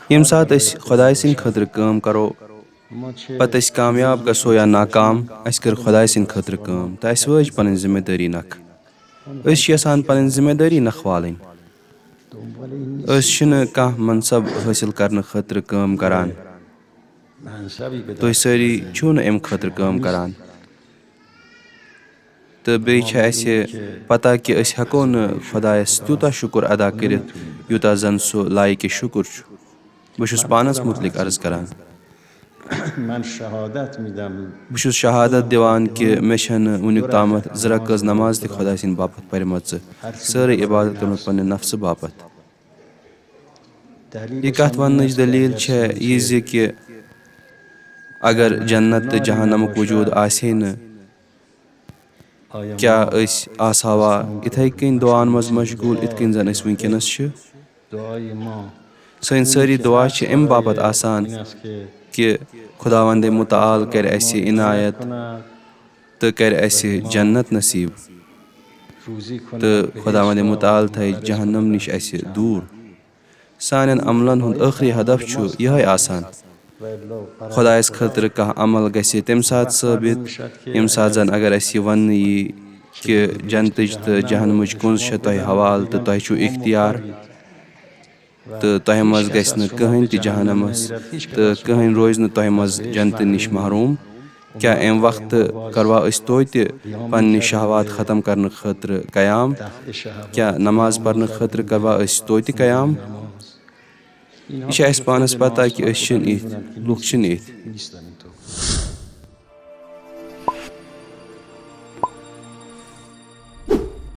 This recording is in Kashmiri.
ییٚمہِ ساتہٕ أسۍ خۄداے سٕنٛدِ خٲطرٕ کٲم کرو پتہٕ أسۍ کامیاب گژھو یا ناکام اَسہِ کٔر خۄداے سٕنٛدِ خٲطرٕ کٲم تہٕ اَسہِ وٲج پنٕنۍ ذِمہٕ دٲری نکھٕ أسۍ چھِ یژھان پنٕنۍ ذِمہٕ دٲری نکھٕ والٕنۍ أسۍ چھِنہٕ کانٛہہ منصب حٲصِل کرنہٕ خٲطرٕ کٲم کران تُہۍ سٲری چھِو نہٕ امہِ خٲطرٕ کٲم کران تہٕ بیٚیہِ چھِ اَسہِ پتہ کہِ أسۍ ہٮ۪کو نہٕ خۄدایس تیوٗتاہ شُکر ادا کٔرِتھ یوٗتاہ زن سُہ لایقہِ شُکر چھُ بہٕ چھُس پانس مُتعلق عرض کران بہٕ چھُس شہادت دِوان کہِ مےٚ چھنہٕ وُنیُک تامتھ زٕ رکٲژ نماز تہِ خۄداے سٕنٛدِ باپتھ پرِمژٕ سٲرٕے عبادت کٔرمٕژ پننہِ نفسہٕ باپتھ یہِ کتھ وننٕچ دٔلیٖل چھےٚ یہِ زِ کہِ اگر جنت تہٕ جہنمُک وجوٗد آسہِ ہے نہٕ کیٛاہ أسۍ آسہاوا یِتھٕے کٔنۍ دُعاہن منٛز مشغوٗل یِتھ کٔنۍ زن أسۍ وُنکیٚنس چھِ سٲنۍ سٲری دُعا چھِ امہِ باپتھ آسان کہِ خۄداوندے مُتعال کرِ اسہِ عنایت تہٕ کرِ اسہِ جنت نصیٖب تہٕ خۄداوندے مُتعال تھایہِ جہنم نِش اسہِ دوٗر سانٮ۪ن عملن ہُنٛد ٲخری ہدف چھُ یِہوے آسان خۄدایس خٲطرٕ کانٛہہ عمل گژھِ تمہِ ساتہٕ ثٲبت ییٚمہِ ساتہٕ زن اگر اسہِ یہِ وننہٕ یی کہِ جنتٕچ تہٕ جہنمٕچ کُنٛز چھےٚ تۄہہِ حوالہٕ تہٕ تۄہہِ چھُو اختیار تہٕ تۄہہِ منٛز گژھِ نہٕ کٕہٕنۍ تہِ جہنمس تہٕ کٕہٕنۍ روزِ نہٕ تۄہہِ منٛز جنتہٕ نِش محروٗم کیٛاہ امہِ وقتہٕ کروا أسۍ توتہِ پننہِ شہوات ختم کرنہٕ خٲطرٕ قیام کیٛاہ نماز پرنہٕ خٲطرٕ کروا أسۍ توتہِ قیام یہِ چھِ اسہِ پانس پتہ کہِ أسۍ چھِنہٕ یِتھۍ لُکھ چھِنہٕ یِتھۍ